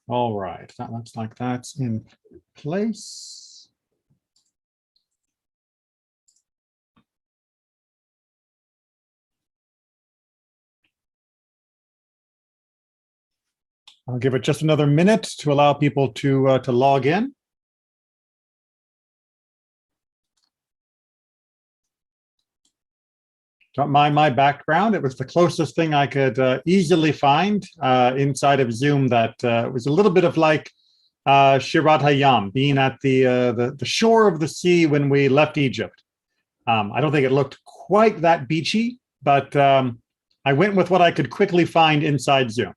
All right, that looks like that's in place. I'll give it just another minute to allow people to log in. Don't mind my background. It was the closest thing I could easily find inside of Zoom that was a little bit of like Shirat Hayam, being at the shore of the sea when we left Egypt. I don't think it looked quite that beachy, but I went with what I could quickly find inside Zoom.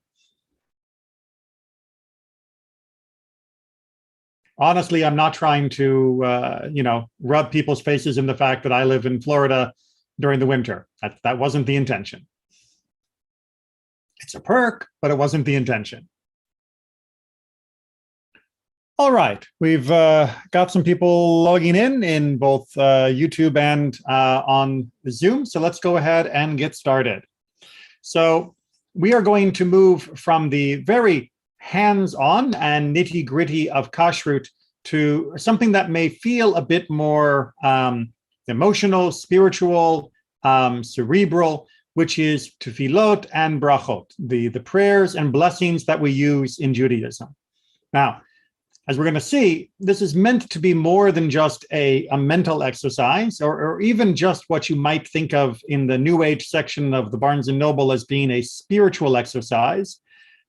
Honestly, I'm not trying to, rub people's faces in the fact that I live in Florida during the winter. That wasn't the intention. It's a perk, but it wasn't the intention. All right, we've got some people logging in both YouTube and on Zoom. So let's go ahead and get started. So we are going to move from the very hands-on and nitty-gritty of kashrut to something that may feel a bit more emotional, spiritual, cerebral, which is tefillot and brachot, the prayers and blessings that we use in Judaism. Now, as we're going to see, this is meant to be more than just a mental exercise, or even just what you might think of in the New Age section of the Barnes & Noble as being a spiritual exercise.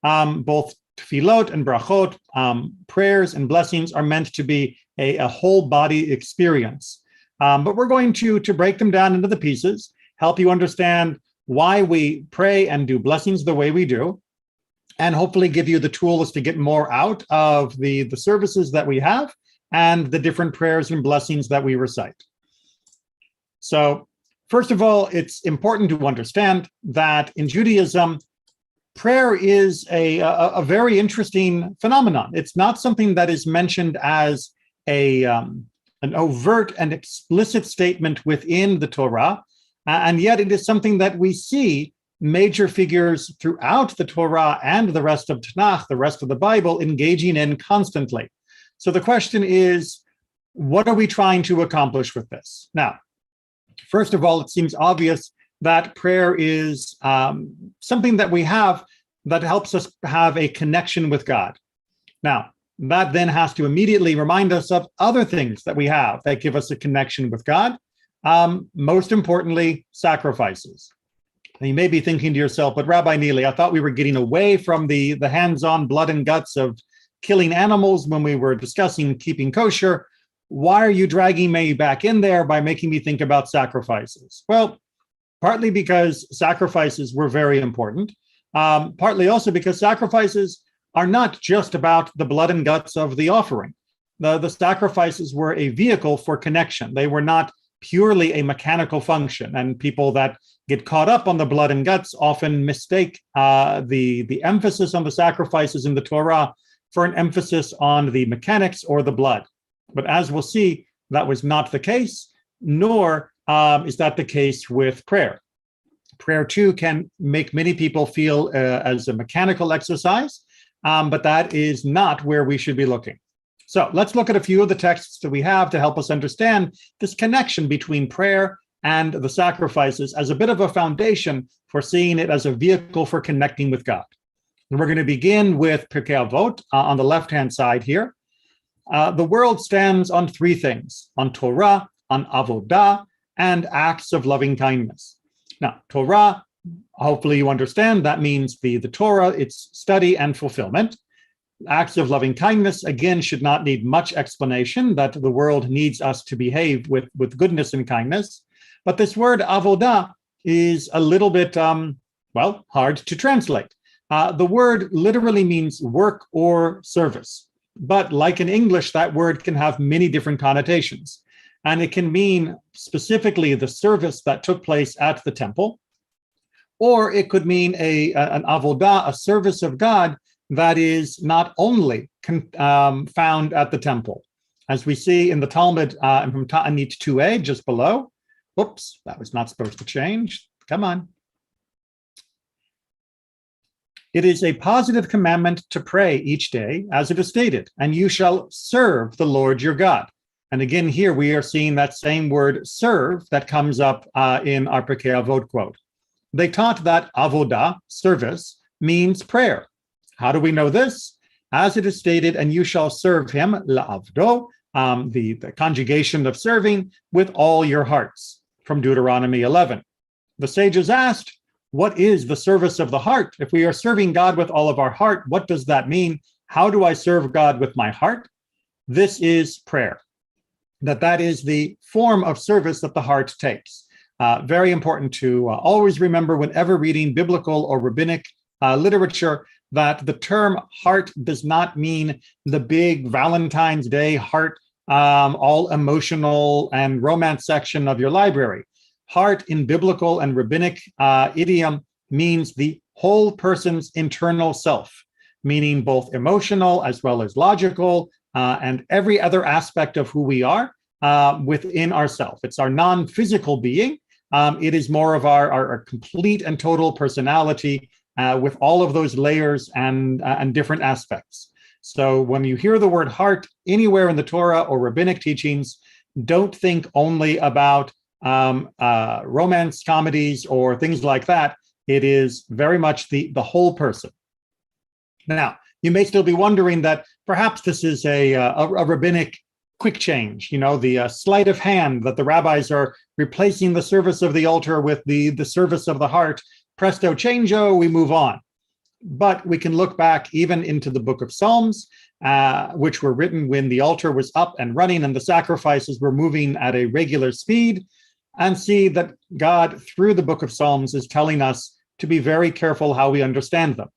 Both tefillot and brachot, prayers and blessings, are meant to be a whole body experience. But we're going to break them down into the pieces, help you understand why we pray and do blessings the way we do, and hopefully give you the tools to get more out of the services that we have and the different prayers and blessings that we recite. So first of all, it's important to understand that in Judaism, prayer is a very interesting phenomenon. It's not something that is mentioned as an overt and explicit statement within the Torah, and yet it is something that we see major figures throughout the Torah and the rest of Tanakh, the rest of the Bible, engaging in constantly. So the question is, what are we trying to accomplish with this? Now, first of all, it seems obvious that prayer is something that we have that helps us have a connection with God. Now, that then has to immediately remind us of other things that we have that give us a connection with God. Most importantly, sacrifices. Now, you may be thinking to yourself, but Rabbi Neely, I thought we were getting away from the hands-on blood and guts of killing animals when we were discussing keeping kosher. Why are you dragging me back in there by making me think about sacrifices? Well, partly because sacrifices were very important. Partly also because sacrifices are not just about the blood and guts of the offering. The sacrifices were a vehicle for connection. They were not purely a mechanical function, and people that get caught up on the blood and guts often mistake the emphasis on the sacrifices in the Torah for an emphasis on the mechanics or the blood. But as we'll see, that was not the case, nor is that the case with prayer. Prayer, too, can make many people feel as a mechanical exercise, but that is not where we should be looking. So let's look at a few of the texts that we have to help us understand this connection between prayer and the sacrifices as a bit of a foundation for seeing it as a vehicle for connecting with God. And we're going to begin with Pirkei Avot on the left-hand side here. The world stands on three things: on Torah, on Avodah, and acts of loving kindness. Now, Torah, hopefully you understand, that means the Torah, its study and fulfillment. Acts of loving kindness, again, should not need much explanation, that the world needs us to behave with goodness and kindness. But this word avodah is a little bit, hard to translate. The word literally means work or service. But like in English, that word can have many different connotations. And it can mean specifically the service that took place at the temple, or it could mean an avodah, a service of God, that is not only found at the temple. As we see in the Talmud from Ta'anit 2a, just below. Whoops, that was not supposed to change. Come on. It is a positive commandment to pray each day, as it is stated, and you shall serve the Lord your God. And again, here we are seeing that same word serve that comes up in our Pirkei Avot quote. They taught that avodah, service, means prayer. How do we know this? As it is stated, and you shall serve him, la'avdo, the conjugation of serving, with all your hearts, from Deuteronomy 11. The sages asked, what is the service of the heart? If we are serving God with all of our heart, what does that mean? How do I serve God with my heart? This is prayer. That is the form of service that the heart takes. Very important to always remember whenever reading biblical or rabbinic literature that the term heart does not mean the big Valentine's Day heart, all emotional and romance section of your library. Heart in biblical and rabbinic idiom means the whole person's internal self, meaning both emotional as well as logical and every other aspect of who we are within ourself. It's our non-physical being. It is more of our complete and total personality with all of those layers and different aspects. So when you hear the word heart anywhere in the Torah or rabbinic teachings, don't think only about romance comedies or things like that. It is very much the whole person. Now, you may still be wondering that perhaps this is a rabbinic quick change, the sleight of hand that the rabbis are replacing the service of the altar with the service of the heart. Presto changeo, we move on. But we can look back even into the book of Psalms, which were written when the altar was up and running and the sacrifices were moving at a regular speed, and see that God, through the book of Psalms, is telling us to be very careful how we understand them.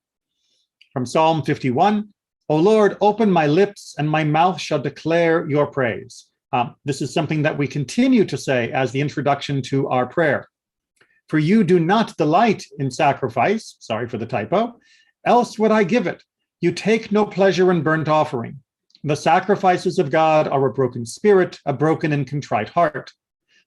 From Psalm 51, O Lord, open my lips, and my mouth shall declare your praise. This is something that we continue to say as the introduction to our prayer. For you do not delight in sacrifice, sorry for the typo, else would I give it. You take no pleasure in burnt offering. The sacrifices of God are a broken spirit, a broken and contrite heart.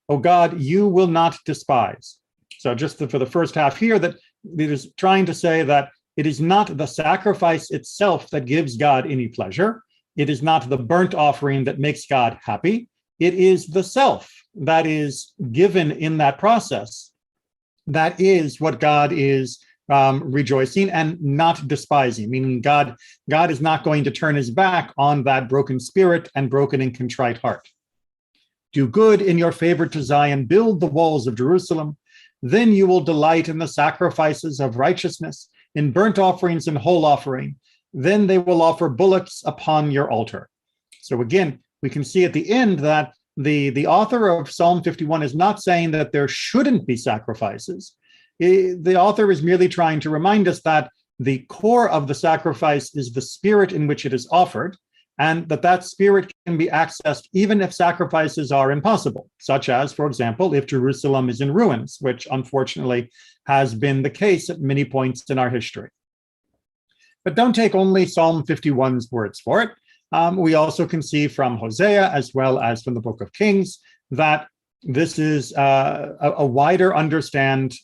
O God, you will not despise. So just for the first half here, that it is trying to say that it is not the sacrifice itself that gives God any pleasure. It is not the burnt offering that makes God happy. It is the self that is given in that process. That is what God is rejoicing and not despising, meaning God is not going to turn his back on that broken spirit and broken and contrite heart. Do good in your favor to Zion, build the walls of Jerusalem. Then you will delight in the sacrifices of righteousness, in burnt offerings and whole offering. Then they will offer bullocks upon your altar. So again, we can see at the end that the author of Psalm 51 is not saying that there shouldn't be sacrifices. The author is merely trying to remind us that the core of the sacrifice is the spirit in which it is offered, and that spirit can be accessed even if sacrifices are impossible, such as, for example, if Jerusalem is in ruins, which unfortunately has been the case at many points in our history. But don't take only Psalm 51's words for it. We also can see from Hosea, as well as from the book of Kings, that this is a wider understood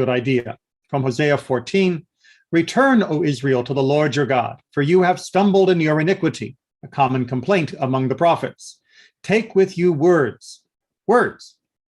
idea. From Hosea 14, return, O Israel, to the Lord your God, for you have stumbled in your iniquity, a common complaint among the prophets. Take with you words,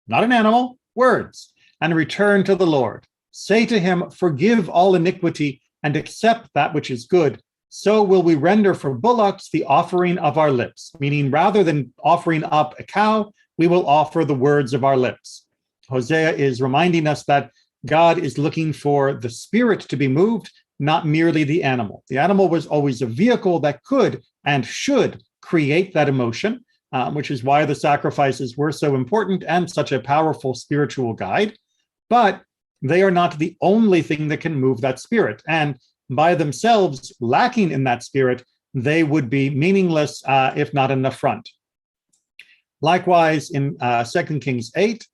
not an animal, words, and return to the Lord. Say to him, forgive all iniquity and accept that which is good. So will we render for bullocks the offering of our lips, meaning rather than offering up a cow, we will offer the words of our lips. Hosea is reminding us that God is looking for the spirit to be moved, not merely the animal. The animal was always a vehicle that could and should create that emotion, which is why the sacrifices were so important and such a powerful spiritual guide. But they are not the only thing that can move that spirit. And by themselves, lacking in that spirit, they would be meaningless if not an affront. Likewise, in 2 Kings 8,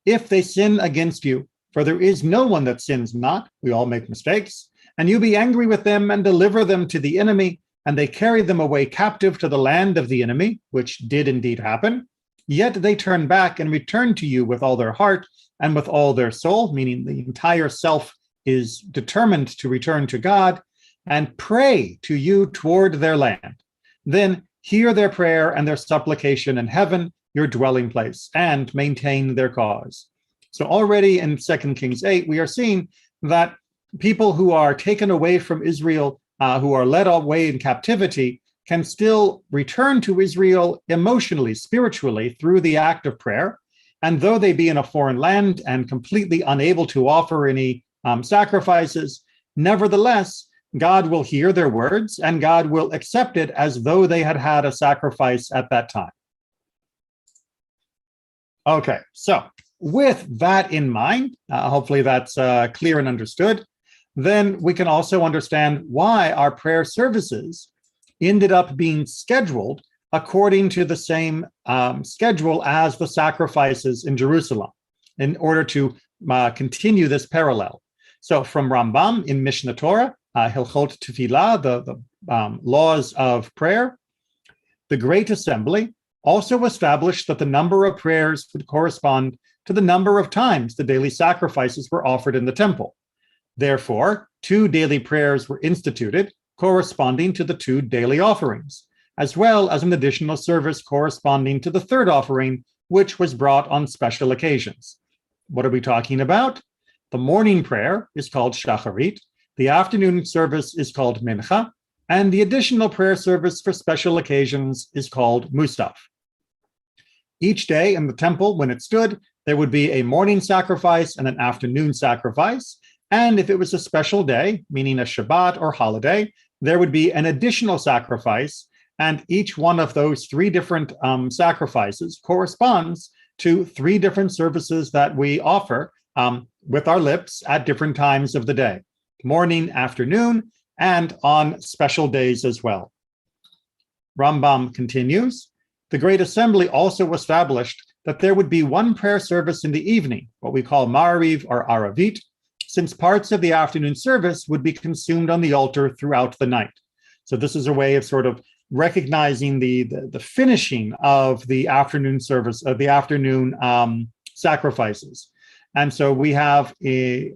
if they sin against you, for there is no one that sins not, we all make mistakes, and you be angry with them and deliver them to the enemy, and they carry them away captive to the land of the enemy, which did indeed happen, yet they turn back and return to you with all their heart and with all their soul, meaning the entire self is determined to return to God and pray to you toward their land, then hear their prayer and their supplication in heaven, your dwelling place, and maintain their cause. So already in 2 Kings 8, we are seeing that people who are taken away from Israel, who are led away in captivity, can still return to Israel emotionally, spiritually, through the act of prayer. And though they be in a foreign land and completely unable to offer any sacrifices, nevertheless, God will hear their words and God will accept it as though they had had a sacrifice at that time. Okay, so with that in mind, hopefully that's clear and understood, then we can also understand why our prayer services ended up being scheduled according to the same schedule as the sacrifices in Jerusalem in order to continue this parallel. So from Rambam in Mishnah Torah, Hilchot Tefillah, the laws of prayer, the Great Assembly also established that the number of prayers would correspond to the number of times the daily sacrifices were offered in the temple. Therefore, 2 daily prayers were instituted corresponding to the 2 daily offerings, as well as an additional service corresponding to the 3rd offering, which was brought on special occasions. What are we talking about? The morning prayer is called Shacharit, the afternoon service is called Mincha, and the additional prayer service for special occasions is called Musaf. Each day in the temple, when it stood, there would be a morning sacrifice and an afternoon sacrifice, and if it was a special day, meaning a Shabbat or holiday, there would be an additional sacrifice, and each one of those 3 different sacrifices corresponds to 3 different services that we offer with our lips at different times of the day, morning, afternoon, and on special days as well. Rambam continues, the Great Assembly also established that there would be 1 prayer service in the evening, what we call Ma'ariv or Aravit, since parts of the afternoon service would be consumed on the altar throughout the night. So this is a way of sort of recognizing the finishing of the afternoon service, of the afternoon sacrifices. And so we have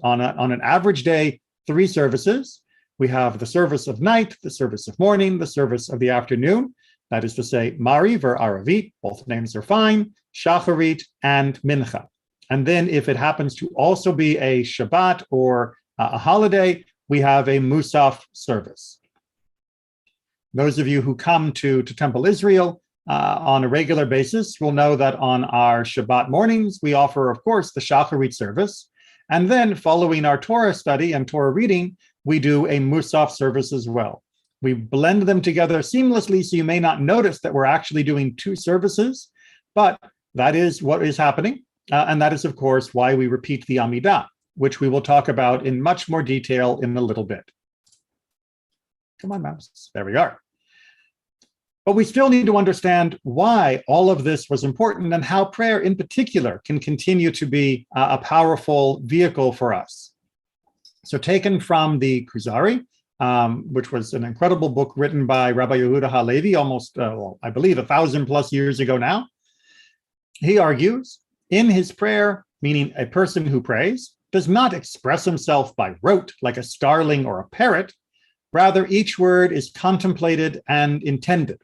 on an average day 3 services. We have the service of night, the service of morning, the service of the afternoon. That is to say, Mariv or Aravit, both names are fine, Shacharit, and Mincha. And then if it happens to also be a Shabbat or a holiday, we have a Musaf service. Those of you who come to Temple Israel on a regular basis will know that on our Shabbat mornings, we offer, of course, the Shacharit service. And then following our Torah study and Torah reading, we do a Musaf service as well. We blend them together seamlessly, so you may not notice that we're actually doing 2 services, but that is what is happening. And that is, of course, why we repeat the Amidah, which we will talk about in much more detail in a little bit. Come on, mouse. There we are. But we still need to understand why all of this was important and how prayer in particular can continue to be a powerful vehicle for us. So taken from the Kuzari, which was an incredible book written by Rabbi Yehuda Halevi almost, I believe, 1,000+ years ago now, he argues, in his prayer, meaning a person who prays, does not express himself by rote like a starling or a parrot. Rather, each word is contemplated and intended.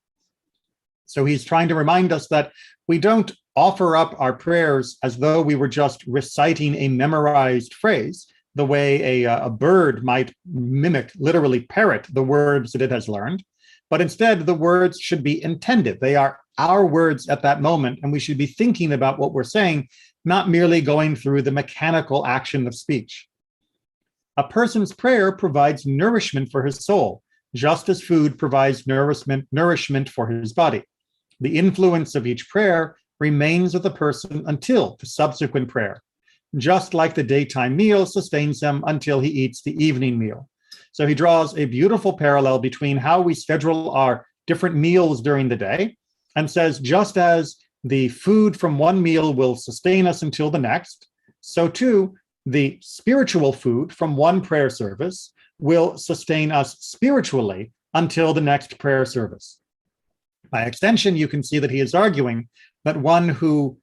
So he's trying to remind us that we don't offer up our prayers as though we were just reciting a memorized phrase, the way a bird might mimic, literally parrot, the words that it has learned. But instead, the words should be intended. They are our words at that moment, and we should be thinking about what we're saying, not merely going through the mechanical action of speech. A person's prayer provides nourishment for his soul, just as food provides nourishment for his body. The influence of each prayer remains with the person until the subsequent prayer, just like the daytime meal sustains him until he eats the evening meal. So he draws a beautiful parallel between how we schedule our different meals during the day and says, just as the food from one meal will sustain us until the next, so too the spiritual food from one prayer service will sustain us spiritually until the next prayer service. By extension, you can see that he is arguing that one who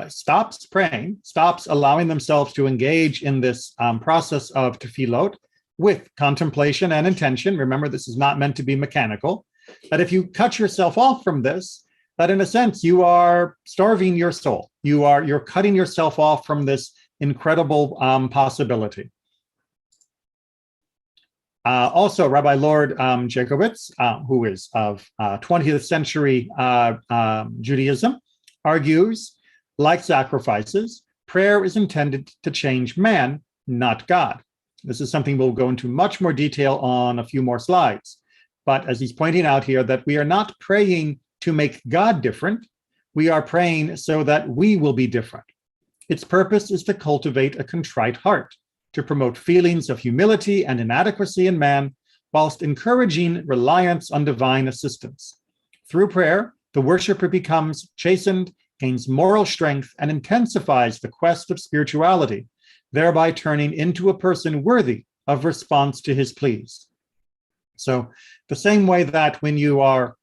stops praying, stops allowing themselves to engage in this process of tefillot with contemplation and intention, remember this is not meant to be mechanical, that if you cut yourself off from this, that in a sense you are starving your soul. You're cutting yourself off from this incredible possibility. Also, Rabbi Lord Jacobitz, who is of 20th century Judaism, argues, like sacrifices, prayer is intended to change man, not God. This is something we'll go into much more detail on a few more slides. But as he's pointing out here, that we are not praying to make God different. We are praying so that we will be different. Its purpose is to cultivate a contrite heart, to promote feelings of humility and inadequacy in man, whilst encouraging reliance on divine assistance. Through prayer, the worshiper becomes chastened, gains moral strength, and intensifies the quest of spirituality, thereby turning into a person worthy of response to his pleas. So the same way that when you are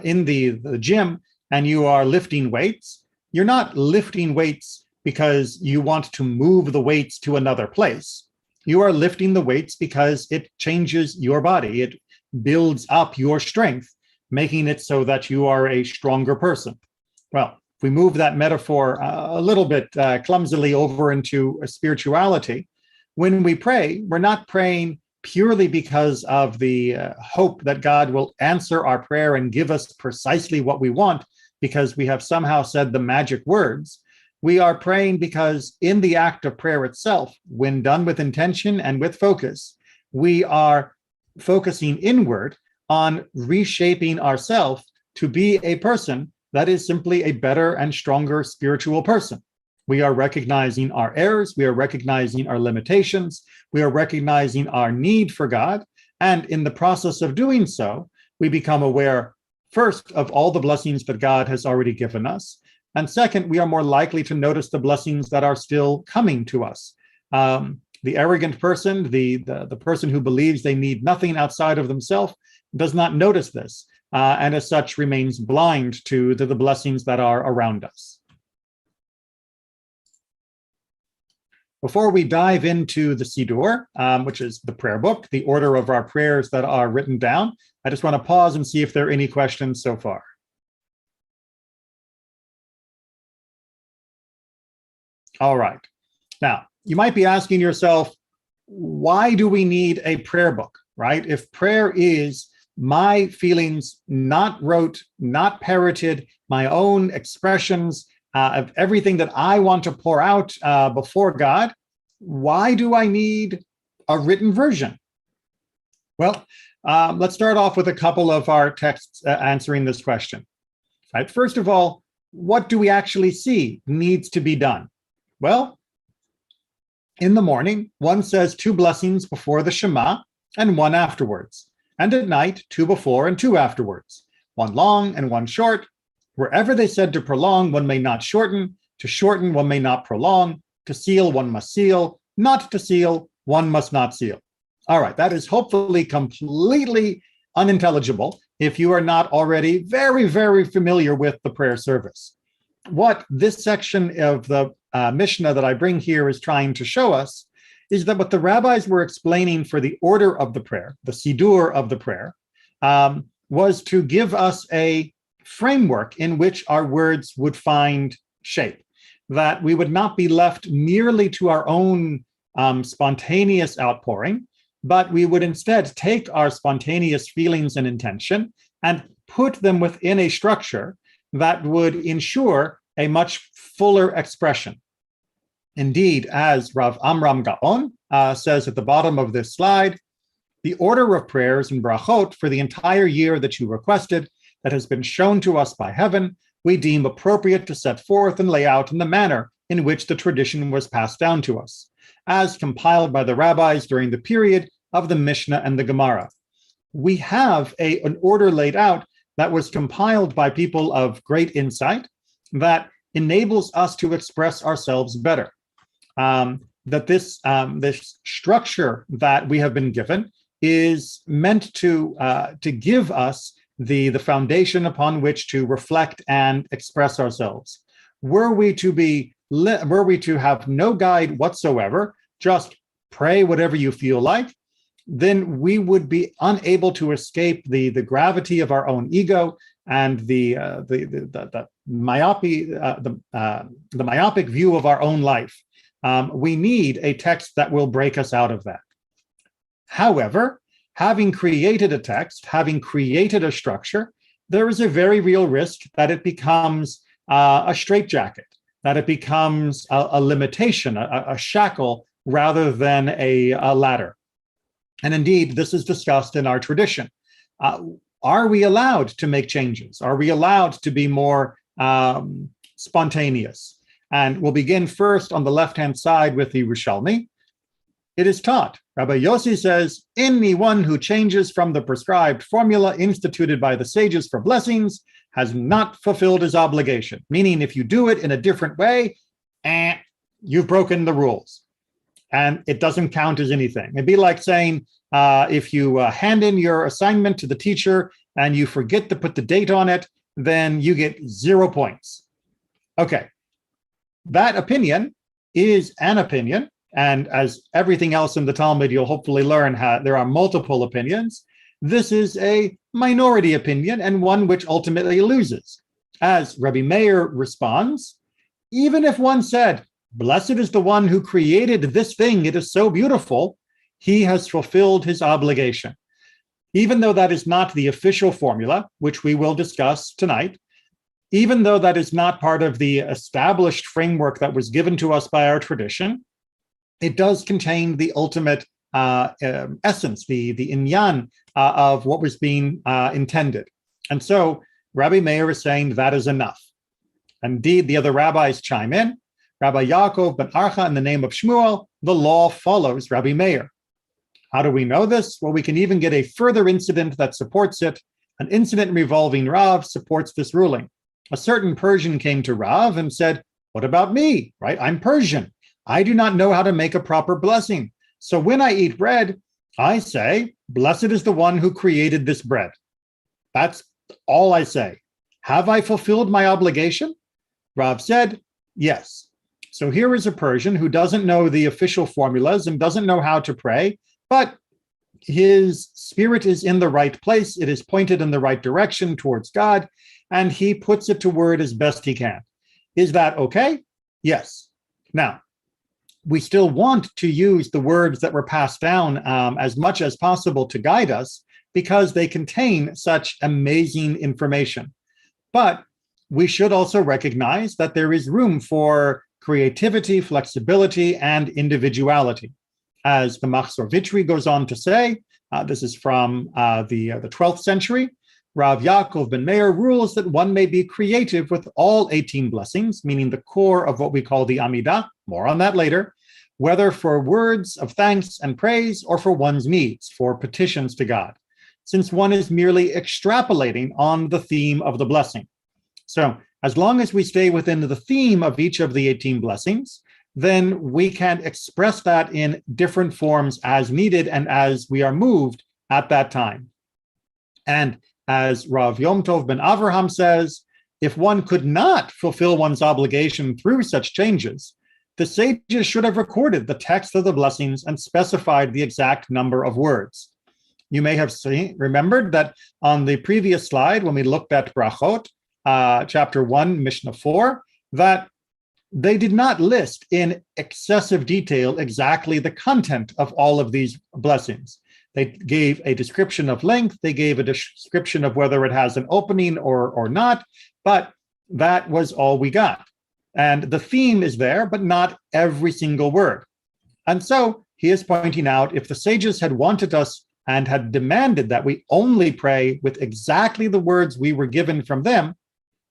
in the gym and you are lifting weights, you're not lifting weights because you want to move the weights to another place. You are lifting the weights because it changes your body. It builds up your strength, making it so that you are a stronger person. Well, if we move that metaphor a little bit clumsily over into spirituality, when we pray, we're not praying purely because of the hope that God will answer our prayer and give us precisely what we want because we have somehow said the magic words. We are praying because in the act of prayer itself, when done with intention and with focus, we are focusing inward on reshaping ourselves to be a person that is simply a better and stronger spiritual person. We are recognizing our errors, we are recognizing our limitations, we are recognizing our need for God, and in the process of doing so, we become aware, first, of all the blessings that God has already given us, and second, we are more likely to notice the blessings that are still coming to us. The arrogant person, the person who believes they need nothing outside of themselves, does not notice this, and as such remains blind to the blessings that are around us. Before we dive into the Siddur, which is the prayer book, the order of our prayers that are written down, I just want to pause and see if there are any questions so far. All right. Now, you might be asking yourself, why do we need a prayer book, right? If prayer is my feelings, not rote, not parroted, my own expressions of everything that I want to pour out before God, why do I need a written version? Well, let's start off with a couple of our texts answering this question. Right? First of all, what do we actually see needs to be done? Well, in the morning, one says 2 blessings before the Shema and 1 afterwards. And at night, 2 before and 2 afterwards. 1 long and 1 short. Wherever they said to prolong, one may not shorten. To shorten, one may not prolong. To seal, one must seal. Not to seal, one must not seal. All right, that is hopefully completely unintelligible if you are not already very, very familiar with the prayer service. What this section of the Mishnah that I bring here is trying to show us is that what the rabbis were explaining for the order of the prayer, the Siddur of the prayer, was to give us a framework in which our words would find shape, that we would not be left merely to our own spontaneous outpouring, but we would instead take our spontaneous feelings and intention and put them within a structure that would ensure a much fuller expression. Indeed, as Rav Amram Gaon says at the bottom of this slide, the order of prayers and brachot for the entire year that you requested that has been shown to us by heaven, we deem appropriate to set forth and lay out in the manner in which the tradition was passed down to us, as compiled by the rabbis during the period of the Mishnah and the Gemara. We have an order laid out that was compiled by people of great insight that enables us to express ourselves better. That this structure that we have been given is meant to give us the foundation upon which to reflect and express ourselves. were we to have no guide whatsoever, just pray whatever you feel like, then we would be unable to escape the gravity of our own ego and the myopic view of our own life. We need a text that will break us out of that. However, having created a text, having created a structure, there is a very real risk that it becomes a straitjacket, that it becomes a limitation, a shackle, rather than a ladder. And indeed, this is discussed in our tradition. Are we allowed to make changes? Are we allowed to be more spontaneous? And we'll begin first on the left-hand side with the Rishalmi. It is taught, Rabbi Yossi says, anyone who changes from the prescribed formula instituted by the sages for blessings has not fulfilled his obligation. Meaning, if you do it in a different way, you've broken the rules. And it doesn't count as anything. It'd be like saying, if you hand in your assignment to the teacher and you forget to put the date on it, then you get 0 points. Okay, that opinion is an opinion. And as everything else in the Talmud, you'll hopefully learn there are multiple opinions. This is a minority opinion and one which ultimately loses. As Rabbi Meir responds, even if one said, blessed is the one who created this thing, it is so beautiful, he has fulfilled his obligation. Even though that is not the official formula, which we will discuss tonight, even though that is not part of the established framework that was given to us by our tradition, it does contain the ultimate essence, the inyan of what was being intended. And so Rabbi Meir is saying that is enough. Indeed, the other rabbis chime in. Rabbi Yaakov ben Archa, in the name of Shmuel, the law follows Rabbi Meir. How do we know this? Well, we can even get a further incident that supports it. An incident involving Rav supports this ruling. A certain Persian came to Rav and said, what about me, right? I'm Persian. I do not know how to make a proper blessing. So when I eat bread, I say, blessed is the one who created this bread. That's all I say. Have I fulfilled my obligation? Rav said, yes. So here is a Persian who doesn't know the official formulas and doesn't know how to pray, but his spirit is in the right place. It is pointed in the right direction towards God, and he puts it to word as best he can. Is that okay? Yes. Now, we still want to use the words that were passed down as much as possible to guide us because they contain such amazing information. But we should also recognize that there is room for creativity, flexibility, and individuality. As the Machzor Vitri goes on to say, this is from the 12th century, Rav Yaakov ben Meir rules that one may be creative with all 18 blessings, meaning the core of what we call the Amidah, more on that later, whether for words of thanks and praise or for one's needs, for petitions to God, since one is merely extrapolating on the theme of the blessing. So as long as we stay within the theme of each of the 18 blessings, then we can express that in different forms as needed and as we are moved at that time. And as Rav Yom Tov ben Avraham says, if one could not fulfill one's obligation through such changes, the sages should have recorded the text of the blessings and specified the exact number of words. You may have remembered that on the previous slide, when we looked at Brachot, chapter 1, Mishnah 4, that they did not list in excessive detail exactly the content of all of these blessings. They gave a description of length, they gave a description of whether it has an opening or not, but that was all we got. And the theme is there, but not every single word. And so he is pointing out, if the sages had wanted us and had demanded that we only pray with exactly the words we were given from them,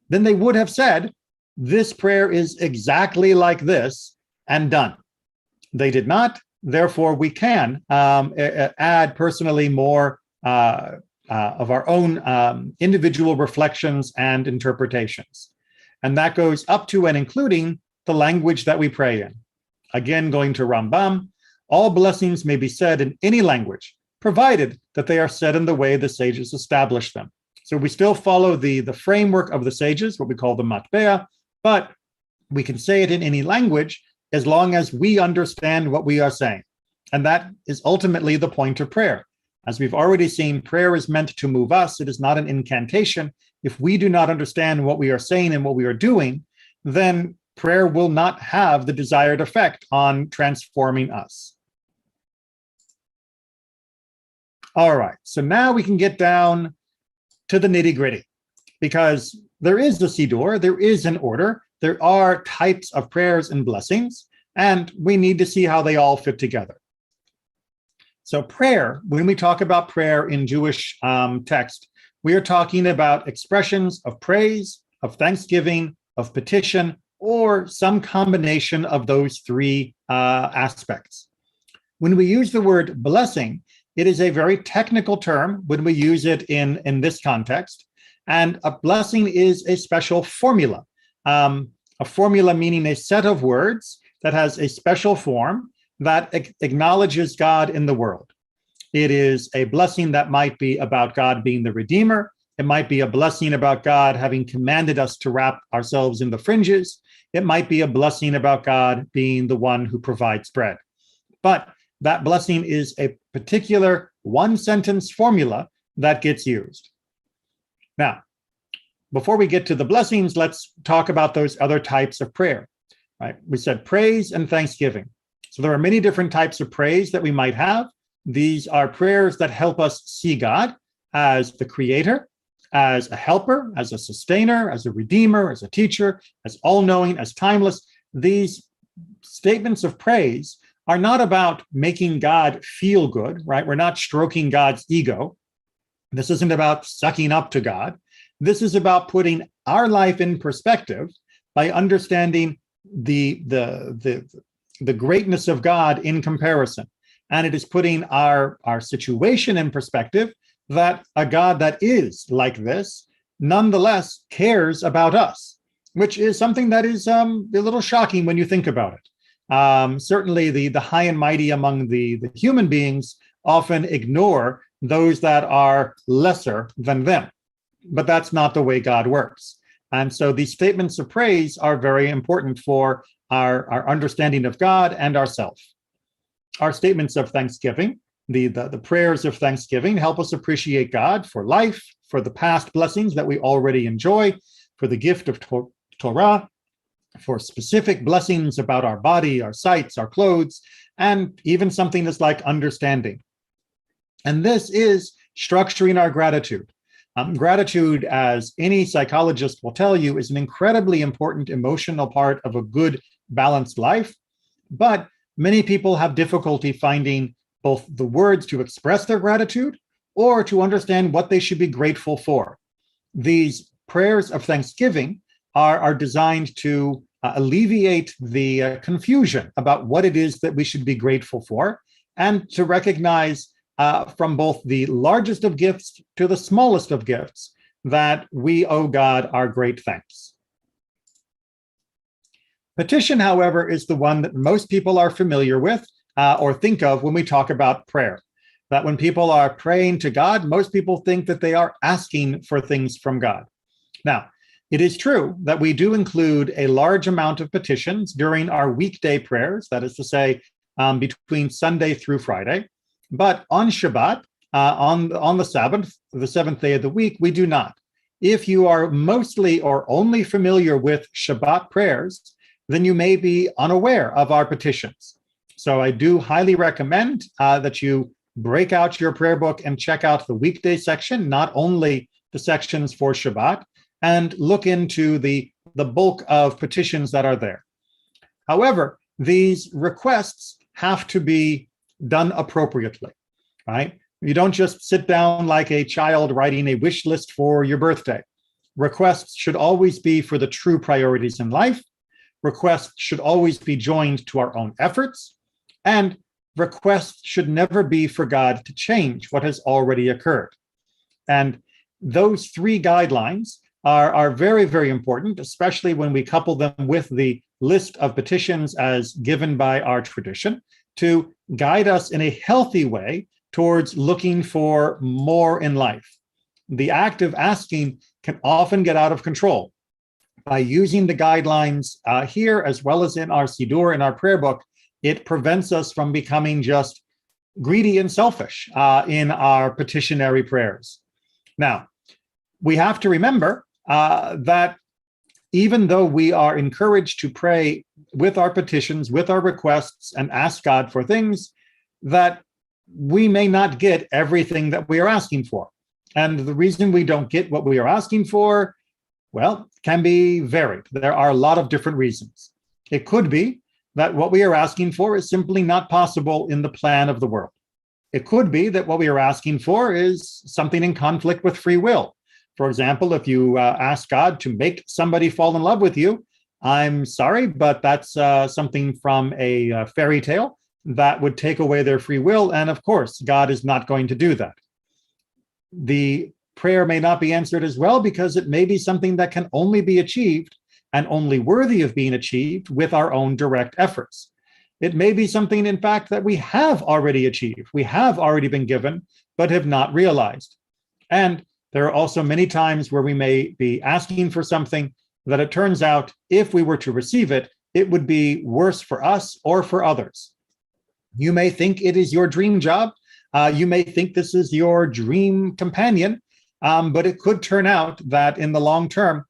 then they would have said, this prayer is exactly like this and done. They did not. Therefore, we can add personally more of our own individual reflections and interpretations. And that goes up to and including the language that we pray in. Again, going to Rambam, all blessings may be said in any language, provided that they are said in the way the sages established them. So we still follow the framework of the sages, what we call the matbea, but We can say it in any language as long as we understand what we are saying. And that is ultimately the point of prayer. As we've already seen, prayer is meant to move us. It is not an incantation. If we do not understand what we are saying and what we are doing, then prayer will not have the desired effect on transforming us. All right, so now we can get down to the nitty-gritty, because there is the Siddur, there is an order, there are types of prayers and blessings, and we need to see how they all fit together. So prayer, when we talk about prayer in Jewish text, we are talking about expressions of praise, of thanksgiving, of petition, or some combination of those three aspects. When we use the word blessing, it is a very technical term when we use it in this context. And a blessing is a special formula. A formula meaning a set of words that has a special form that acknowledges God in the world. It is a blessing that might be about God being the Redeemer. It might be a blessing about God having commanded us to wrap ourselves in the fringes. It might be a blessing about God being the one who provides bread. But that blessing is a particular one-sentence formula that gets used. Now, before we get to the blessings, let's talk about those other types of prayer. Right? We said praise and thanksgiving. So there are many different types of praise that we might have. These are prayers that help us see God as the creator, as a helper, as a sustainer, as a redeemer, as a teacher, as all-knowing, as timeless. These statements of praise are not about making God feel good, right? We're not stroking God's ego. This isn't about sucking up to God. This is about putting our life in perspective by understanding the greatness of God in comparison. And it is putting our situation in perspective, that a God that is like this nonetheless cares about us, which is something that is a little shocking when you think about it. Certainly the high and mighty among the human beings often ignore those that are lesser than them. But that's not the way God works. And so these statements of praise are very important for our understanding of God and ourselves. Our statements of thanksgiving, the prayers of thanksgiving, help us appreciate God for life, for the past blessings that we already enjoy, for the gift of Torah, for specific blessings about our body, our sights, our clothes, and even something that's like understanding. And this is structuring our gratitude. Gratitude, as any psychologist will tell you, is an incredibly important emotional part of a good, balanced life. But many people have difficulty finding both the words to express their gratitude or to understand what they should be grateful for. These prayers of thanksgiving are designed to alleviate the confusion about what it is that we should be grateful for, and to recognize from both the largest of gifts to the smallest of gifts that we owe God our great thanks. Petition, however, is the one that most people are familiar with or think of when we talk about prayer. That when people are praying to God, most people think that they are asking for things from God. Now, it is true that we do include a large amount of petitions during our weekday prayers, that is to say, between Sunday through Friday. But on Shabbat, on the Sabbath, the seventh day of the week, we do not. If you are mostly or only familiar with Shabbat prayers, then you may be unaware of our petitions. So I do highly recommend that you break out your prayer book and check out the weekday section, not only the sections for Shabbat, and look into the bulk of petitions that are there. However, these requests have to be done appropriately, right? You don't just sit down like a child writing a wish list for your birthday. Requests should always be for the true priorities in life. Requests should always be joined to our own efforts. And requests should never be for God to change what has already occurred. And those three guidelines are very, very important, especially when we couple them with the list of petitions as given by our tradition, to guide us in a healthy way towards looking for more in life. The act of asking can often get out of control. By using the guidelines here, as well as in our Siddur, in our prayer book, it prevents us from becoming just greedy and selfish in our petitionary prayers. Now, we have to remember that even though we are encouraged to pray with our petitions, with our requests, and ask God for things, that we may not get everything that we are asking for. And the reason we don't get what we are asking for, well, can be varied. There are a lot of different reasons. It could be that what we are asking for is simply not possible in the plan of the world. It could be that what we are asking for is something in conflict with free will. For example, if you ask God to make somebody fall in love with you, I'm sorry, but that's something from a fairy tale that would take away their free will. And of course, God is not going to do that. The prayer may not be answered as well because it may be something that can only be achieved and only worthy of being achieved with our own direct efforts. It may be something, in fact, that we have already achieved, we have already been given, but have not realized. And there are also many times where we may be asking for something that it turns out, if we were to receive it, it would be worse for us or for others. You may think it is your dream job. You may think this is your dream companion, but it could turn out that in the long term,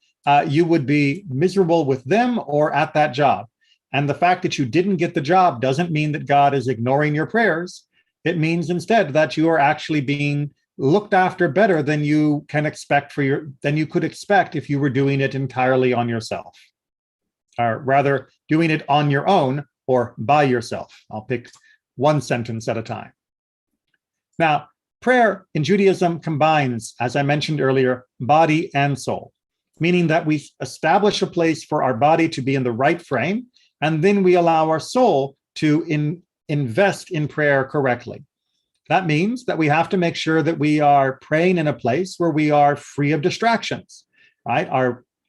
you would be miserable with them or at that job. And the fact that you didn't get the job doesn't mean that God is ignoring your prayers. It means instead that you are actually being looked after better than you can expect than you could expect if you were doing it entirely on yourself, or rather doing it on your own or by yourself. I'll pick one sentence at a time. Now, prayer in Judaism combines, as I mentioned earlier, body and soul, meaning that we establish a place for our body to be in the right frame, and then we allow our soul to invest in prayer correctly. That means that we have to make sure that we are praying in a place where we are free of distractions, right?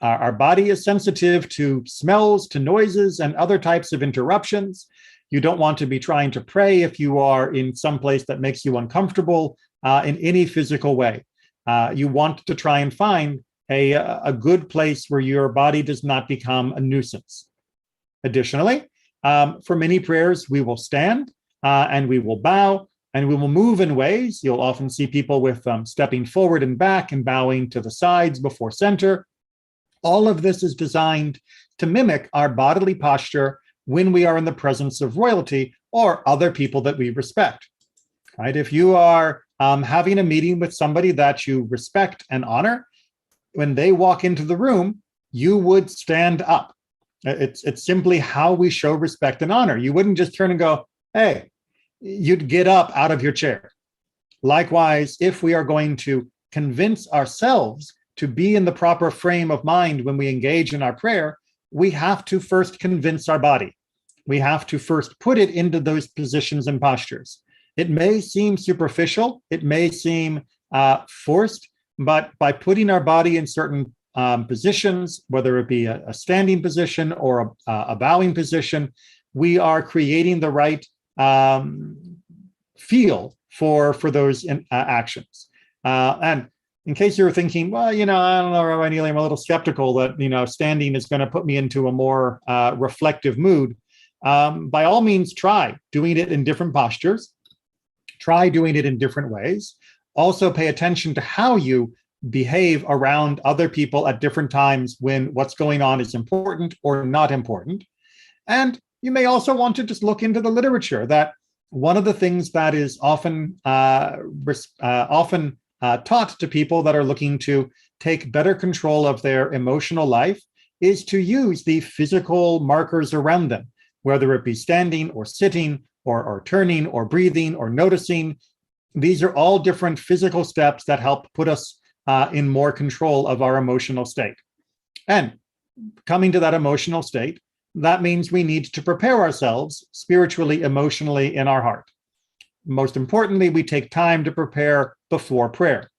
Our body is sensitive to smells, to noises, and other types of interruptions. You don't want to be trying to pray if you are in some place that makes you uncomfortable in any physical way. You want to try and find a good place where your body does not become a nuisance. Additionally, for many prayers, we will stand and we will bow and we will move in ways. You'll often see people with stepping forward and back and bowing to the sides before center. All of this is designed to mimic our bodily posture when we are in the presence of royalty or other people that we respect. Right? If you are having a meeting with somebody that you respect and honor, when they walk into the room, you would stand up. It's simply how we show respect and honor. You wouldn't just turn and go, hey, you'd get up out of your chair. Likewise, if we are going to convince ourselves to be in the proper frame of mind when we engage in our prayer, we have to first convince our body. We have to first put it into those positions and postures. It may seem superficial, it may seem forced, but by putting our body in certain positions, whether it be a standing position or a bowing position, we are creating the right feel for those actions. And in case you're thinking, well, I don't know, Rabbi Neely, I'm a little skeptical that, standing is going to put me into a more reflective mood. By all means, try doing it in different postures. Try doing it in different ways. Also pay attention to how you behave around other people at different times when what's going on is important or not important. And you may also want to just look into the literature. That one of the things that is often taught to people that are looking to take better control of their emotional life is to use the physical markers around them, whether it be standing or sitting or turning or breathing or noticing. These are all different physical steps that help put us in more control of our emotional state. And coming to that emotional state, that means we need to prepare ourselves spiritually, emotionally in our heart. Most importantly, we take time to prepare before prayer,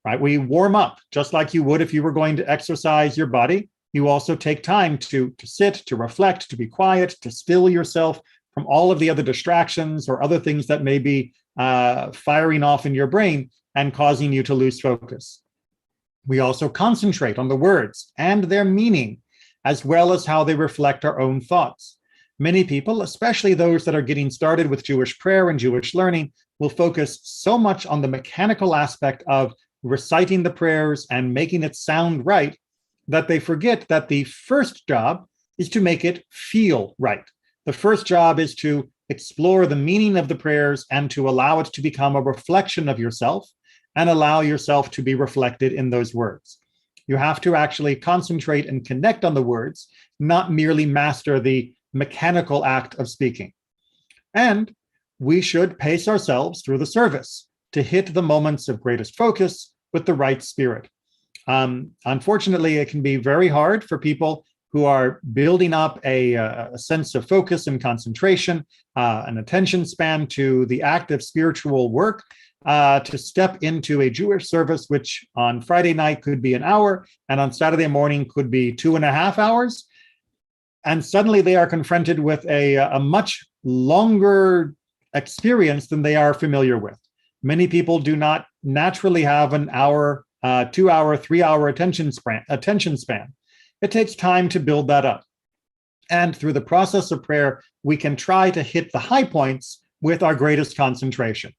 right? We warm up just like you would if you were going to exercise your body. You also take time to sit, to reflect, to be quiet, to still yourself from all of the other distractions or other things that may be firing off in your brain and causing you to lose focus. We also concentrate on the words and their meaning as well as how they reflect our own thoughts. Many people, especially those that are getting started with Jewish prayer and Jewish learning, will focus so much on the mechanical aspect of reciting the prayers and making it sound right that they forget that the first job is to make it feel right. The first job is to explore the meaning of the prayers and to allow it to become a reflection of yourself and allow yourself to be reflected in those words. You have to actually concentrate and connect on the words, not merely master the mechanical act of speaking. And we should pace ourselves through the service to hit the moments of greatest focus with the right spirit. Unfortunately, it can be very hard for people who are building up a sense of focus and concentration, an attention span to the act of spiritual work, to step into a Jewish service, which on Friday night could be an hour, and on Saturday morning could be 2.5 hours. And suddenly they are confronted with a much longer experience than they are familiar with. Many people do not naturally have an hour, 2 hour, 3 hour attention span. It takes time to build that up. And through the process of prayer, we can try to hit the high points with our greatest concentration.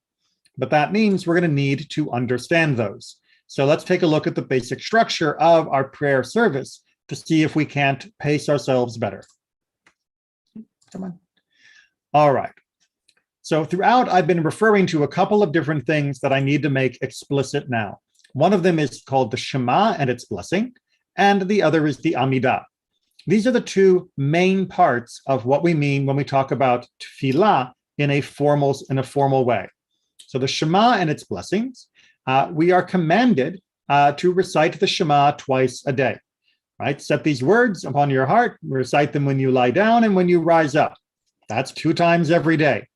But that means we're going to need to understand those. So let's take a look at the basic structure of our prayer service to see if we can't pace ourselves better. Come on. All right. So throughout, I've been referring to a couple of different things that I need to make explicit now. One of them is called the Shema and Its Blessing, and the other is the Amidah. These are the two main parts of what we mean when we talk about tefillah in a formal way. So the Shema and Its Blessings, we are commanded to recite the Shema twice a day. Right? Set these words upon your heart, recite them when you lie down and when you rise up. That's 2 times every day.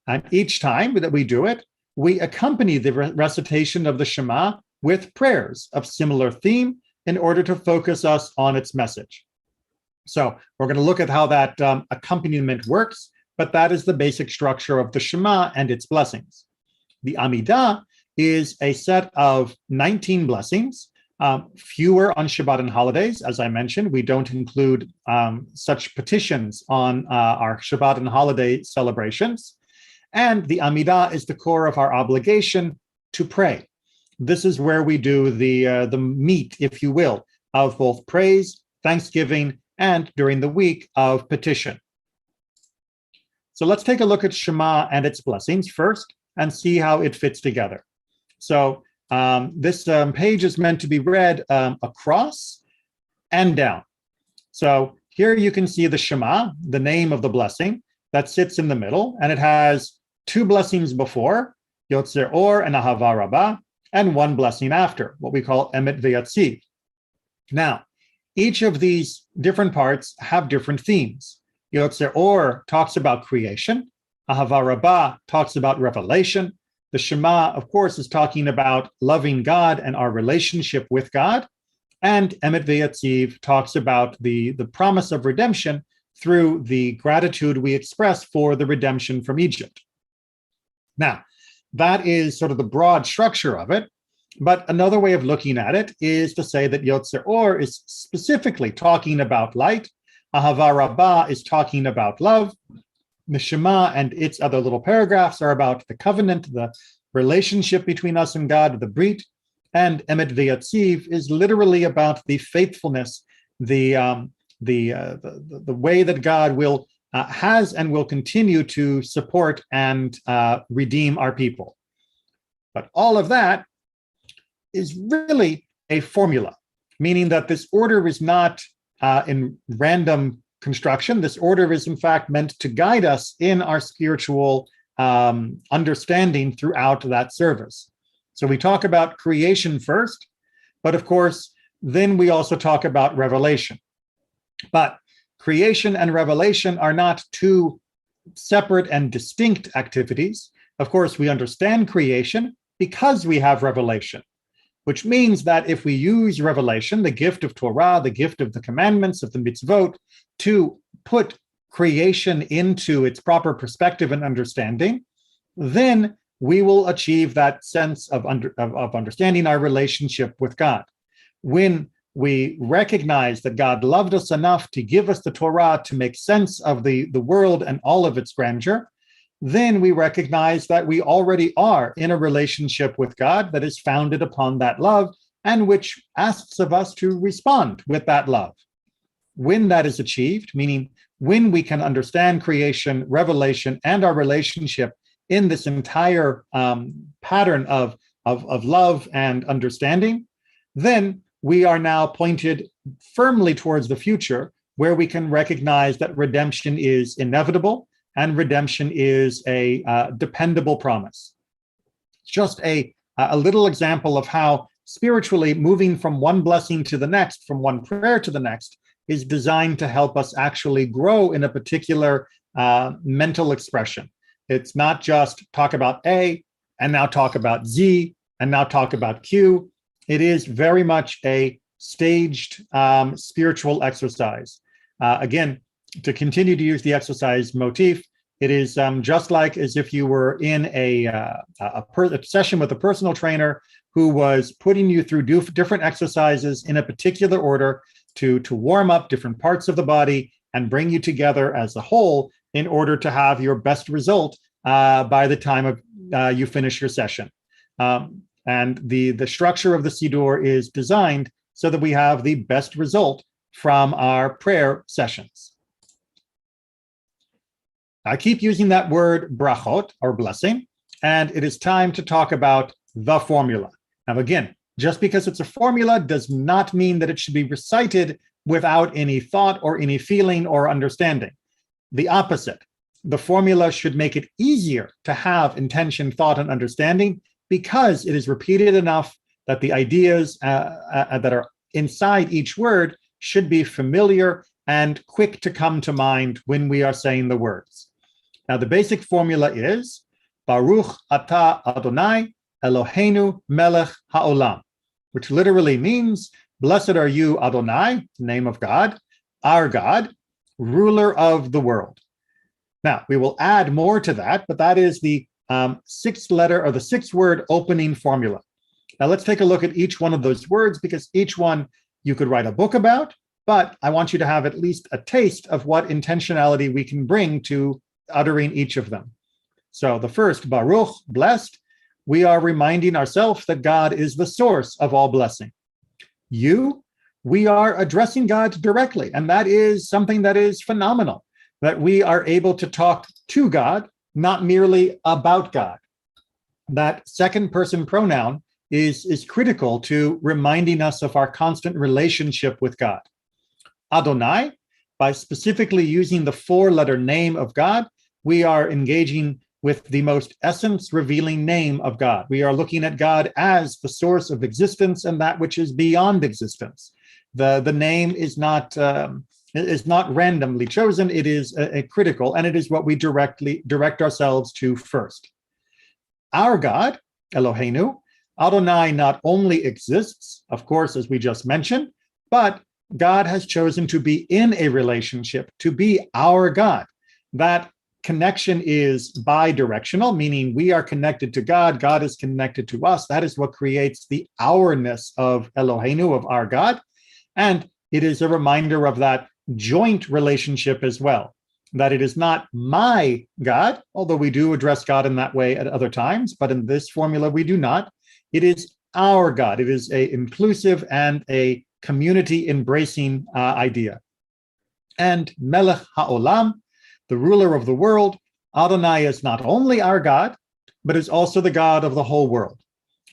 And each time that we do it, we accompany the recitation of the Shema with prayers of similar theme in order to focus us on its message. So we're going to look at how that accompaniment works, but that is the basic structure of the Shema and its blessings. The Amidah is a set of 19 blessings, fewer on Shabbat and holidays. As I mentioned, we don't include such petitions on our Shabbat and holiday celebrations. And the Amidah is the core of our obligation to pray. This is where we do the meat, if you will, of both praise, thanksgiving, and during the week of petition. So let's take a look at Shema and its blessings first and see how it fits together. So this page is meant to be read across and down. So here you can see the Shema, the name of the blessing, that sits in the middle, and it has 2 blessings before, Yotzer Or and Ahava Rabbah, and 1 blessing after, what we call Emet V'Yatziv. Now, each of these different parts have different themes. Yotzer Or talks about creation, Ahava Rabbah talks about revelation, the Shema, of course, is talking about loving God and our relationship with God, and Emet V'Yatziv talks about the promise of redemption through the gratitude we express for the redemption from Egypt. Now, that is sort of the broad structure of it, but another way of looking at it is to say that Yotzer Or is specifically talking about light, Ahava Rabbah is talking about love, the Shema and its other little paragraphs are about the covenant, the relationship between us and God, the Brit, and Emet V'Yatziv is literally about the faithfulness, the way that God will has and will continue to support and redeem our people. But all of that is really a formula, meaning that this order is not in random construction. This order is, in fact, meant to guide us in our spiritual understanding throughout that service. So we talk about creation first, but of course, then we also talk about revelation. But creation and revelation are not 2 separate and distinct activities. Of course, we understand creation because we have revelation, which means that if we use revelation, the gift of Torah, the gift of the commandments, of the mitzvot, to put creation into its proper perspective and understanding, then we will achieve that sense of understanding our relationship with God. When we recognize that God loved us enough to give us the Torah to make sense of the world and all of its grandeur, then we recognize that we already are in a relationship with God that is founded upon that love and which asks of us to respond with that love. When that is achieved, meaning when we can understand creation, revelation, and our relationship in this entire pattern of love and understanding, then we are now pointed firmly towards the future, where we can recognize that redemption is inevitable and redemption is a dependable promise. Just a little example of how spiritually moving from one blessing to the next, from one prayer to the next, is designed to help us actually grow in a particular mental expression. It's not just talk about A, and now talk about Z, and now talk about Q. It is very much a staged spiritual exercise. Again, to continue to use the exercise motif, it is just like as if you were in a session with a personal trainer who was putting you through different exercises in a particular order to warm up different parts of the body and bring you together as a whole in order to have your best result by the time of you finish your session. And the structure of the Siddur is designed so that we have the best result from our prayer sessions. I keep using that word brachot, or blessing, and it is time to talk about the formula. Now, again, just because it's a formula does not mean that it should be recited without any thought or any feeling or understanding. The opposite. The formula should make it easier to have intention, thought, and understanding because it is repeated enough that the ideas that are inside each word should be familiar and quick to come to mind when we are saying the words. Now, the basic formula is Baruch Atah Adonai Eloheinu Melech HaOlam, which literally means, blessed are you, Adonai, name of God, our God, ruler of the world. Now, we will add more to that, but that is the sixth letter or the sixth word opening formula. Now, let's take a look at each one of those words, because each one you could write a book about, but I want you to have at least a taste of what intentionality we can bring to uttering each of them. So the first, Baruch, blessed, we are reminding ourselves that God is the source of all blessing. You, we are addressing God directly, and that is something that is phenomenal, that we are able to talk to God, not merely about God. That second person pronoun is critical to reminding us of our constant relationship with God. Adonai, by specifically using the four-letter name of God, we are engaging with the most essence-revealing name of God. We are looking at God as the source of existence and that which is beyond existence. The name is not randomly chosen. It is a critical, and it is what we direct ourselves to first. Our God, Eloheinu, Adonai not only exists, of course, as we just mentioned, but God has chosen to be in a relationship, to be our God. That connection is bi-directional, meaning we are connected to God, God is connected to us. That is what creates the ourness of Eloheinu, of our God. And it is a reminder of that joint relationship as well, that it is not my God, although we do address God in that way at other times, but in this formula we do not. It is our God. It is an inclusive and a community embracing idea. And Melech HaOlam, the ruler of the world, Adonai is not only our God, but is also the God of the whole world.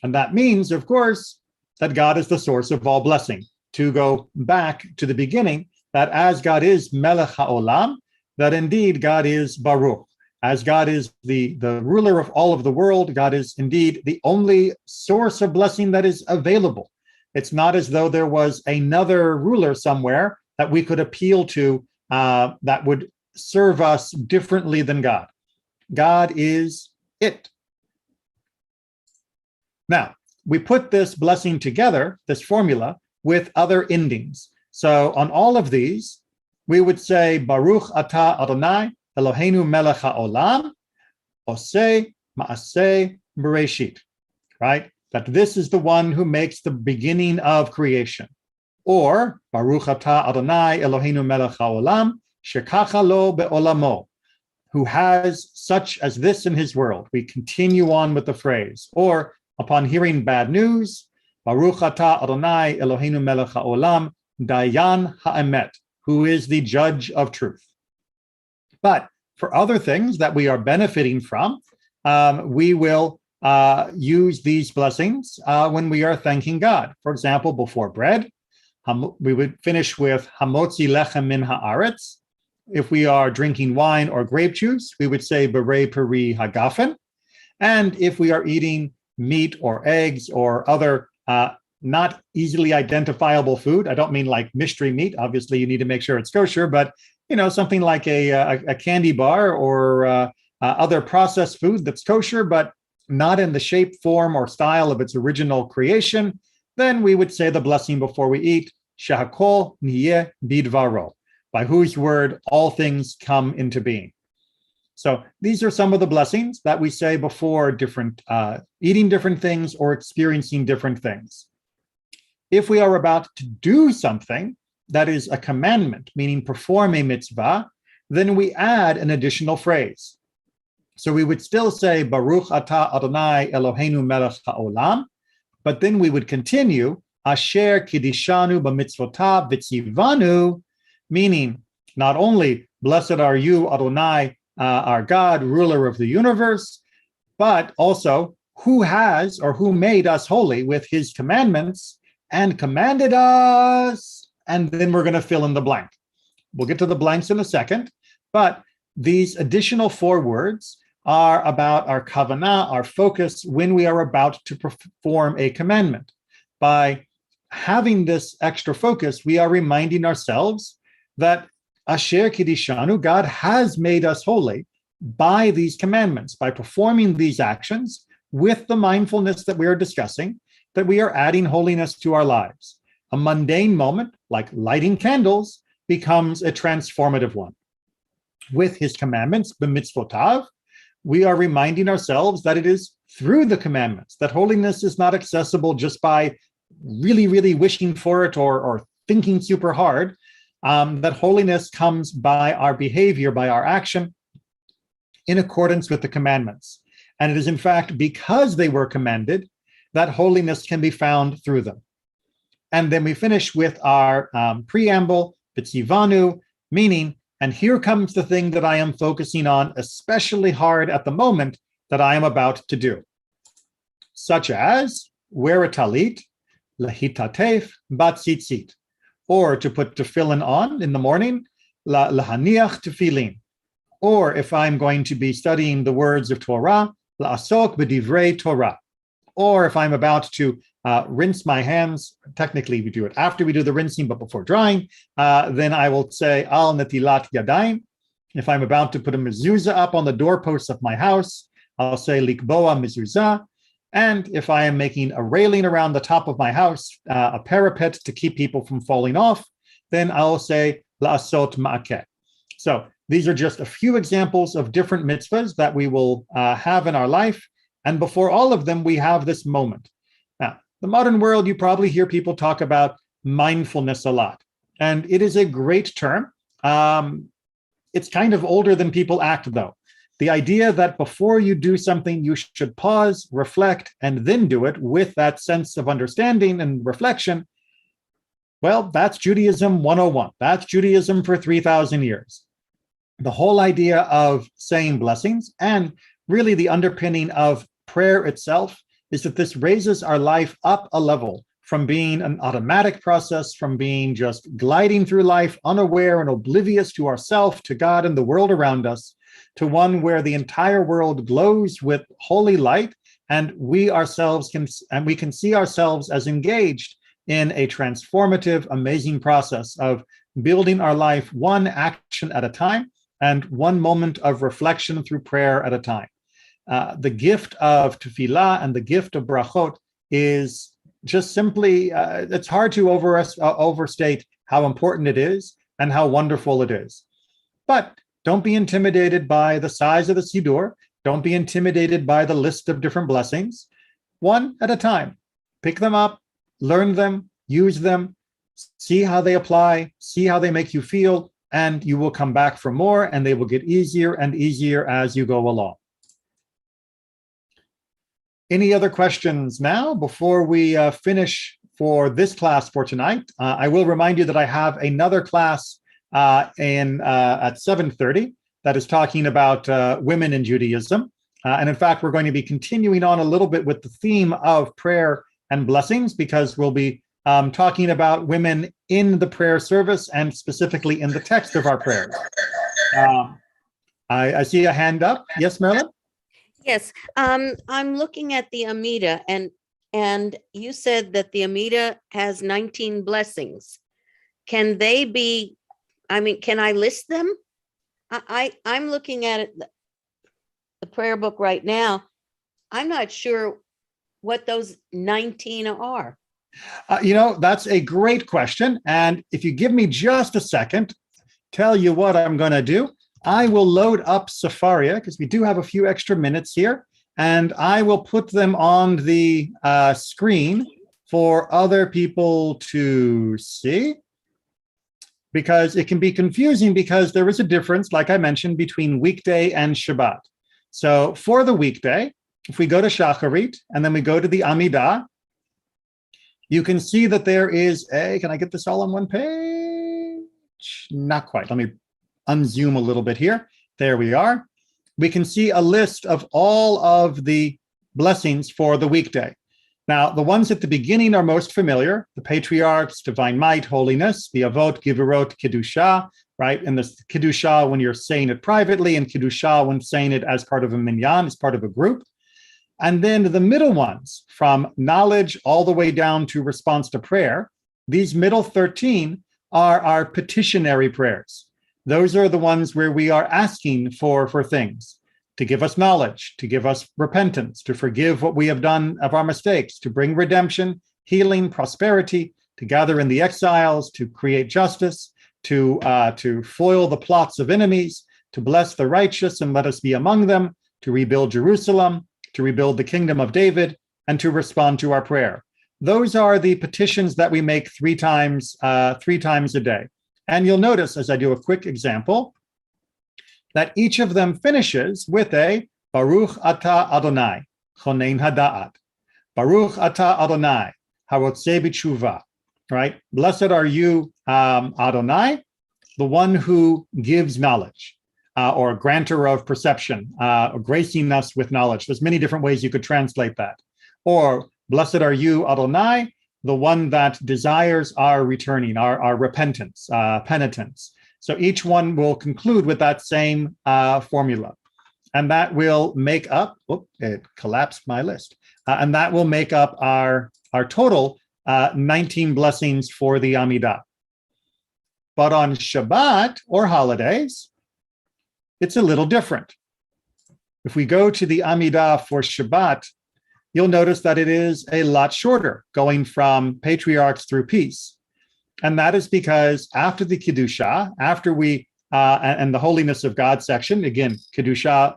And that means, of course, that God is the source of all blessing. To go back to the beginning, that as God is Melech HaOlam, that indeed God is Baruch. As God is the ruler of all of the world, God is indeed the only source of blessing that is available. It's not as though there was another ruler somewhere that we could appeal to that would serve us differently than God. God is it. Now, we put this blessing together, this formula, with other endings. So on all of these, we would say, Baruch Atah Adonai, Eloheinu Melech HaOlam, Oseh Ma'aseh Bereshit, right? That this is the one who makes the beginning of creation. Or Baruch atah Adonai Eloheinu melech haolam shekacha lo be'olamo, who has such as this in his world. We continue on with the phrase. Or upon hearing bad news, Baruch atah Adonai Eloheinu melech haolam dayan ha'emet, who is the judge of truth. But for other things that we are benefiting from, we will use these blessings when we are thanking God. For example, before bread, we would finish with Hamotzi lechem min haaretz. If we are drinking wine or grape juice, we would say Berei Peri Hagafen. And if we are eating meat or eggs or other not easily identifiable food, I don't mean like mystery meat. Obviously, you need to make sure it's kosher, but something like a candy bar or other processed food that's kosher, but not in the shape, form, or style of its original creation, then we would say the blessing before we eat, Shehakol niyeh bidvaro, by whose word all things come into being. So these are some of the blessings that we say before eating different things or experiencing different things. If we are about to do something that is a commandment, meaning perform a mitzvah, then we add an additional phrase. So we would still say, Baruch atah Adonai Eloheinu melech haolam, but then we would continue, Asher kidishanu b'mitzvotav v'tzivanu, meaning not only blessed are you, Adonai, our God, ruler of the universe, but also who has or who made us holy with his commandments and commanded us, and then we're going to fill in the blank. We'll get to the blanks in a second, but these additional 4 words are about our kavanah, our focus, when we are about to perform a commandment. By having this extra focus, we are reminding ourselves that Asher Kidishanu, God has made us holy by these commandments, by performing these actions with the mindfulness that we are discussing, that we are adding holiness to our lives. A mundane moment, like lighting candles, becomes a transformative one. With his commandments, b'mitzvotav, we are reminding ourselves that it is through the commandments, that holiness is not accessible just by really, really wishing for it or thinking super hard, that holiness comes by our behavior, by our action, in accordance with the commandments. And it is in fact because they were commanded that holiness can be found through them. And then we finish with our preamble, B'tzivanu, meaning, and here comes the thing that I am focusing on especially hard at the moment that I am about to do, such as wear a talit, lehitatef batzitzit, or to put tefillin on in the morning, lahaniach tefillin, or if I'm going to be studying the words of Torah, la'asok b'divrei Torah, or if I'm about to rinse my hands, technically we do it after we do the rinsing, but before drying, then I will say al netilat yadayim. If I'm about to put a mezuzah up on the doorposts of my house, I'll say likboa mezuzah. And if I am making a railing around the top of my house, a parapet to keep people from falling off, then I'll say la'asot ma'akeh. So these are just a few examples of different mitzvahs that we will have in our life. And before all of them, we have this moment. Now, the modern world, you probably hear people talk about mindfulness a lot. And it is a great term. It's kind of older than people act, though. The idea that before you do something, you should pause, reflect, and then do it with that sense of understanding and reflection. Well, that's Judaism 101. That's Judaism for 3,000 years. The whole idea of saying blessings and really the underpinning of prayer itself is that this raises our life up a level from being an automatic process, from being just gliding through life unaware and oblivious to ourselves, to God and the world around us, to one where the entire world glows with holy light, and we can see ourselves as engaged in a transformative, amazing process of building our life one action at a time and one moment of reflection through prayer at a time. The gift of tefillah and the gift of brachot is just simply, it's hard to overstate how important it is and how wonderful it is. But don't be intimidated by the size of the Siddur. Don't be intimidated by the list of different blessings. One at a time. Pick them up, learn them, use them, see how they apply, see how they make you feel, and you will come back for more, and they will get easier and easier as you go along. Any other questions now before we finish for this class for tonight? I will remind you that I have another class at 7:30 that is talking about women in Judaism. And in fact, we're going to be continuing on a little bit with the theme of prayer and blessings, because we'll be talking about women in the prayer service and specifically in the text of our prayers. I see a hand up. Yes, Marilyn? Yes, I'm looking at the Amidah, and you said that the Amidah has 19 blessings. Can they be, can I list them? I'm looking at it, the prayer book right now. I'm not sure what those 19 are. That's a great question. And if you give me just a second, tell you what I'm going to do. I will load up Sefaria, because we do have a few extra minutes here, and I will put them on the screen for other people to see, because it can be confusing, because there is a difference, like I mentioned, between weekday and Shabbat. So for the weekday, if we go to Shacharit and then we go to the Amidah, you can see that there is can I get this all on one page? Not quite. Let me unzoom a little bit here. There we are. We can see a list of all of the blessings for the weekday. Now, the ones at the beginning are most familiar: the patriarchs, divine might, holiness, the avot, giverot, kedusha, right? And the kedusha when you're saying it privately, and kedusha when saying it as part of a minyan, as part of a group. And then the middle ones, from knowledge all the way down to response to prayer, these middle 13 are our petitionary prayers. Those are the ones where we are asking for things, to give us knowledge, to give us repentance, to forgive what we have done of our mistakes, to bring redemption, healing, prosperity, to gather in the exiles, to create justice, to foil the plots of enemies, to bless the righteous and let us be among them, to rebuild Jerusalem, to rebuild the kingdom of David, and to respond to our prayer. Those are the petitions that we make three times a day. And you'll notice, as I do a quick example, that each of them finishes with a Baruch Atah Adonai, Chonein Hada'at. Baruch Atah Adonai, Harotzeh B'tshuva, right? Blessed are you, Adonai, the one who gives knowledge, or grantor of perception, gracing us with knowledge. There's many different ways you could translate that. Or, blessed are you, Adonai, the one that desires our returning, our repentance, penitence. So each one will conclude with that same formula. And that will make up, it collapsed my list. And that will make up our total 19 blessings for the Amidah. But on Shabbat or holidays, it's a little different. If we go to the Amidah for Shabbat, you'll notice that it is a lot shorter, going from patriarchs through peace. And that is because after the Kedusha, after we, and the holiness of God section, again, Kedusha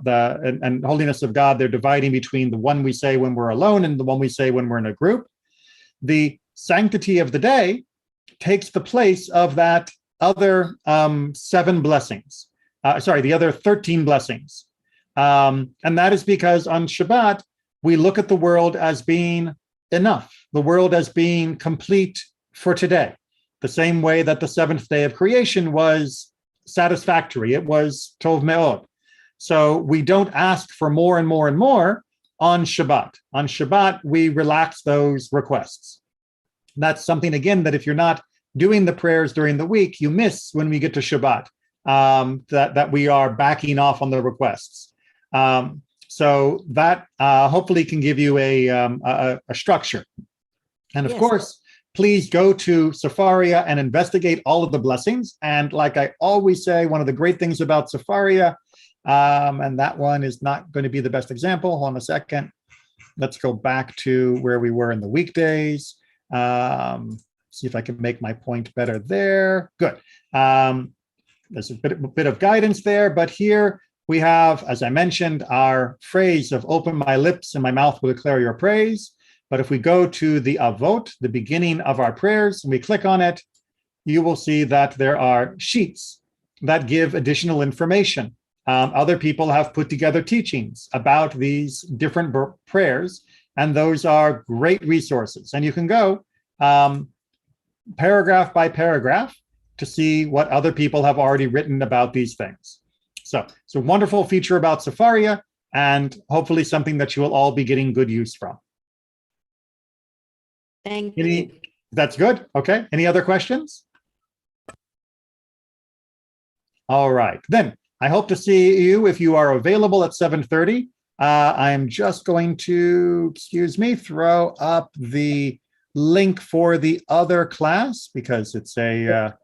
and holiness of God, they're dividing between the one we say when we're alone and the one we say when we're in a group. The sanctity of the day takes the place of that other 7 blessings. The other 13 blessings. And that is because on Shabbat, we look at the world as being enough, the world as being complete for today, the same way that the 7th day of creation was satisfactory. It was tov me'od. So we don't ask for more and more and more on Shabbat. On Shabbat, we relax those requests. That's something, again, that if you're not doing the prayers during the week, you miss when we get to Shabbat, that we are backing off on the requests. So that hopefully can give you a structure. And of course, please go to Sefaria and investigate all of the blessings. And like I always say, one of the great things about Sefaria, and that one is not going to be the best example. Hold on a second. Let's go back to where we were in the weekdays. See if I can make my point better there. Good. There's a bit of guidance there, but here we have, as I mentioned, our phrase of open my lips and my mouth will declare your praise. But if we go to the Avot, the beginning of our prayers, and we click on it, you will see that there are sheets that give additional information. Other people have put together teachings about these different prayers, and those are great resources. And you can go paragraph by paragraph to see what other people have already written about these things. So it's a wonderful feature about Sefaria, and hopefully something that you will all be getting good use from. Thank you. That's good. Okay. Any other questions? All right. Then I hope to see you if you are available at 7:30. I'm just going to, throw up the link for the other class because it's a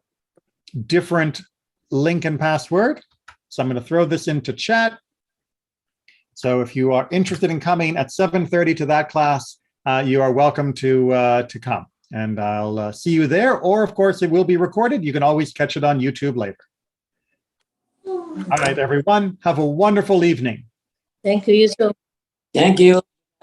different link and password. So I'm going to throw this into chat. So if you are interested in coming at 7:30 to that class, you are welcome to come. And I'll see you there. Or, of course, it will be recorded. You can always catch it on YouTube later. All right, everyone. Have a wonderful evening. Thank you, you too. Thank you.